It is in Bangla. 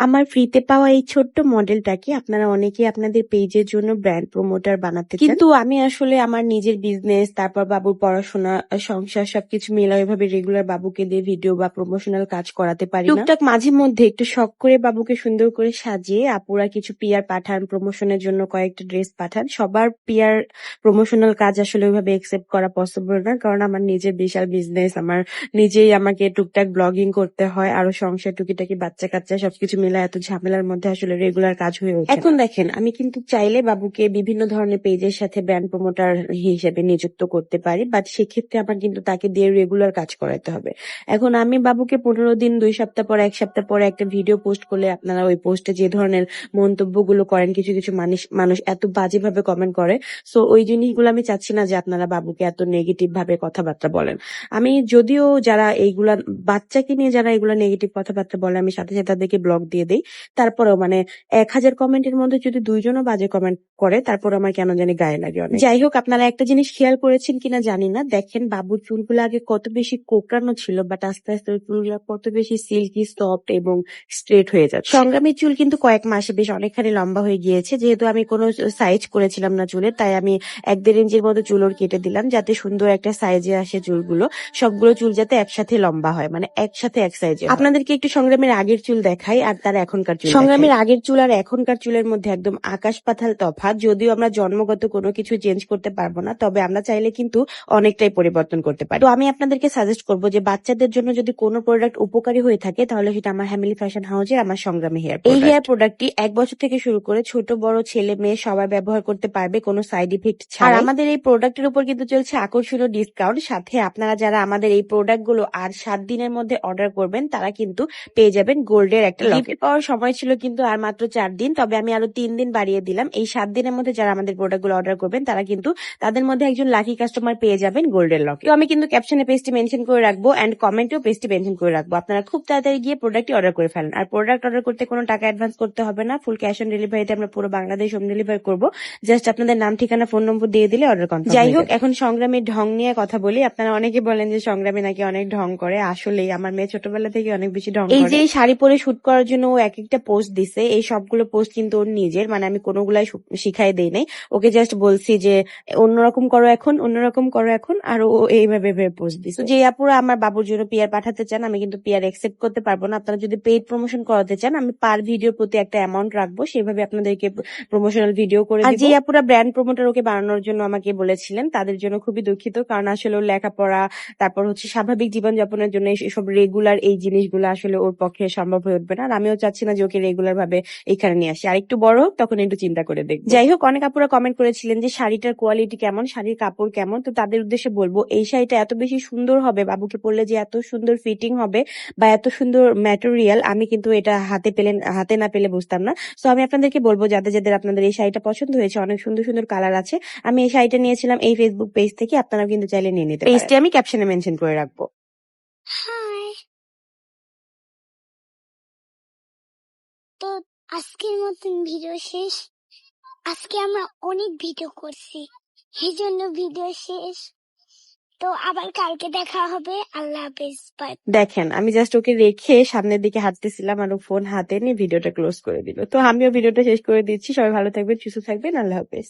আমার ফ্রিতে পাওয়া এই ছোট্ট মডেলটাকে আপনারা অনেকেই আপনাদের পেজের জন্য ব্র্যান্ড প্রমোটার বানাতে চান। কিন্তু আমি আসলে আমার নিজের বিজনেস, তারপর বাবুর পড়াশোনা, সংসার সবকিছু মিলায় ওইভাবে রেগুলার বাবুকে দিয়ে ভিডিও বা প্রমোশনাল কাজ করাতে পারি না। টুকটাক মাঝে মধ্যে একটু শখ করে বাবুকে সুন্দর করে সাজিয়ে আপুরা কিছু পিআর পাঠান, প্রমোশনের জন্য কয়েকটা ড্রেস পাঠান। সবার পিআর প্রমোশনাল কাজ আসলে ওইভাবে একসেপ্ট করা পসিবল না, কারণ আমার নিজের বিশাল বিজনেস, আমার নিজেই আমাকে টুকটাক ব্লগিং করতে হয়, আরো সংসার টুকিটাকি বাচ্চা কাচ্চা সবকিছু মিলে এত ঝামেলার মধ্যে আসলে রেগুলার কাজ হয়ে ওঠে না। এখন দেখেন, আমি কিন্তু চাইলে বাবুকে বিভিন্ন ধরনের পেজের সাথে ব্র্যান্ড প্রমোটার হিসেবে নিযুক্ত করতে পারি, বাট সেক্ষেত্রে আমার কিন্তু তাকে দিয়ে রেগুলার কাজ করাতে হবে। এখন আমি বাবুকে 15 দিন, 2 সপ্তাহ পরে, 1 সপ্তাহ পরে একটা ভিডিও পোস্ট করলে আপনারা ওই পোস্টে যে ধরনের মন্তব্যগুলো করেন, কিছু কিছু মানুষ এত বাজেভাবে কমেন্ট করে, সো ওই জিনিসগুলো আমি চাচ্ছি না যে আপনারা বাবুকে এত নেগেটিভ ভাবে কথাবার্তা বলেন। আমি যদিও যারা এইগুলা বাচ্চাকে নিয়ে যারা এগুলা নেগেটিভ কথাবার্তা বলে, আমি সাথে সাথে তাদেরকে ব্লক দিয়ে দিই। তারপরেও 1000 কমেন্টের মধ্যে যদি 2 জনও বাজে কমেন্ট করে, তারপর আমার কেন জানি গায়ে লাগে অনেক। যাই হোক, আপনারা একটা জিনিস খেয়াল করেছেন কিনা জানি না, দেখেন বাবুর চুলগুলো আগে কত বেশি কোঁকড়ানো ছিল, বাট আস্তে আস্তে ওই চুলগুলো কত বেশি সিল্কি, সফট এবং স্ট্রেট হয়ে যাচ্ছে। সংগ্রামীর চুল কিন্তু কয়েক মাসে বেশ অনেকখানি লম্বা হয়ে গিয়েছে। যেহেতু আমি কোনো সাইজ করেছিলাম না চুলের, তাই আমি 1-1.5 ইঞ্চির মতো চুল ওর কেটে দিলাম, যাতে সুন্দর একটা সাইজে আসে চুলগুলো। সবগুলো চুল যাতে একসাথে লম্বা হয়, একসাথে এক সাইজে। আপনাদেরকে একটু সংগ্রামের আগের চুল দেখাই আর তার এখনকার চুল। সংগ্রামের আগের চুল আর এখনকার চুলের মধ্যে একদম আকাশ পাতাল তফাৎ। যদিও আমরা জন্মগত কোনো কিছু চেঞ্জ করতে পারবো না, তবে আমরা চাইলে কিন্তু অনেকটাই পরিবর্তন করতে পারি। তো আমি আপনাদেরকে সাজেস্ট করবো যে বাচ্চাদের জন্য যদি কোনো প্রোডাক্ট উপকারী হয়ে থাকে, তাহলে সেটা আমার হ্যামিলি ফ্যাশন হাউসের আমার সংগ্রামী হেয়ার। এই হেয়ার প্রোডাক্টটি 1 বছর থেকে শুরু করে ছোট বড় ছেলে মেয়ে সবাই ব্যবহার করতে পারবে, কোনো সাইড ইফেক্ট ছাড়া। আর আমাদের এই প্রোডাক্টের উপর কিন্তু চলছে আকর্ষণীয় ডিসকাউন্ট। সাথে আপনারা যারা আমাদের এই প্রোডাক্ট গুলো আর 7 দিনের মধ্যে অর্ডার করবেন, তারা কিন্তু পেয়ে যাবেন গোল্ডের একটা লকেট। পাওয়ার সময় ছিল কিন্তু আর মাত্র 4 দিন, তবে আমি আরো 3 দিন বাড়িয়ে দিলাম। এই 7 দিনের মধ্যে যারা আমাদের প্রোডাক্ট গুলো অর্ডার করবেন, তারা কিন্তু তাদের মধ্যে একজন লাকি কাস্টমার পেয়ে যাবেন গোল্ডের লকেট। তো আমি কিন্তু ক্যাপশনে পেজটি মেনশন করে রাখবো এন্ড কমেন্টেও পেজটি মেনশন করে রাখবো। আপনারা খুব তাড়াতাড়ি গিয়ে প্রোডাক্টটি অর্ডার করে ফেলেন। আর প্রোডাক্ট অর্ডার করতে কোনো টাকা অ্যাডভান্স করতে হবে না, ফুল ক্যাশ অন ডেলিভারিতে আমরা পুরো বাংলাদেশ হোম ডেলিভারি করবো। জাস্ট আপনাদের নাম, ঠিকানা, ফোন নম্বর দিয়ে দিলে অর্ডার কনফার্ম। যাই হোক, এখন সংগ্রামীর ঢং নিয়ে কথা বলি। আপনারা অনেকে বলেন যে সংগ্রামী নাকি অনেক ঢং করে। আসলেই আমার মেয়ে ছোটবেলা থেকে অনেক বেশি ঢং করে। এই যে শাড়ি পরে শুট করার জন্য ও এক একটা পোস্ট দিছে, এই সবগুলো পোস্ট কিন্তু ওর নিজের, আমি কোনোগুলাই শিখাই দেই নাই। ওকে জাস্ট বলছি যে অন্যরকম করো এখন, অন্যরকম করো এখন, আর ও এইভাবে পোস্ট দিছে। যে আপুরা আমার বাবুর জন্য পিআর পাঠাতে চান, আমি কিন্তু পিআর একসেপ্ট করতে পারবো না। আপনারা যদি পেইড প্রমোশন করাতে চান, আমি পার ভিডিও প্রতি একটা অ্যামাউন্ট রাখবো, সেভাবে আপনাদেরকে প্রমোশনাল ভিডিও করে দিব। আর যে আপুরা ব্র্যান্ড প্রমোটার ওকে বানানোর জন্য আমাকে বলেছিলেন, তাদের জন্য খুবই দুঃখিত, কারণ আসলে ওর লেখাপড়া, তারপর স্বাভাবিক জীবনযাপনের জন্য এসব রেগুলার এই জিনিসগুলো আসলে ওর পক্ষে সম্ভব হয়ে উঠবে না। আর আমিও চাচ্ছি না যে ওকে রেগুলার ভাবে এখানে নিয়ে আসি। আর একটু বড় হোক, তখন একটু চিন্তা করে দেখবো। যাই হোক, অনেক আপুরা কমেন্ট করেছিলেন যে শাড়িটার কোয়ালিটি কেমন, শাড়ির কাপড় কেমন। তো তাদের উদ্দেশ্যে বলবো, এই শাড়িটা এত বেশি সুন্দর হবে, বাবুকে পরলে যে এত সুন্দর ফিটিং হবে বা এত সুন্দর ম্যাটেরিয়াল, আমি কিন্তু এটা হাতে না পেলে বুঝতাম না। তো আমি আপনাদেরকে বলবো, যাদের আপনাদের এই শাড়িটা পছন্দ হয়েছে, অনেক সুন্দর সুন্দর কালার আছে। আমি এই শাড়িটা নিয়েছিলাম এই ফেসবুক পেজ থেকে, আপনারা কিন্তু চাইলে নিয়ে নিতে পারেন। পেজটি আমি ক্যাপশনে মেনশন করে রাখবো। হাই, তো আজকের মতন ভিডিও শেষ। আজকে আমরা অনেক ভিডিও করছি, এই জন্য ভিডিও শেষ। তো আবার কালকে দেখা হবে। আল্লাহ হাফেজ। দেখেন, আমি জাস্ট ওকে রেখে সামনের দিকে হাঁটতেছিলাম আর ও ফোন হাতে নিয়ে ভিডিওটা ক্লোজ করে দিল। তো আমিও ভিডিওটা শেষ করে দিচ্ছি। সবাই ভালো থাকবেন, সুস্থ থাকবেন। আল্লাহ হাফেজ।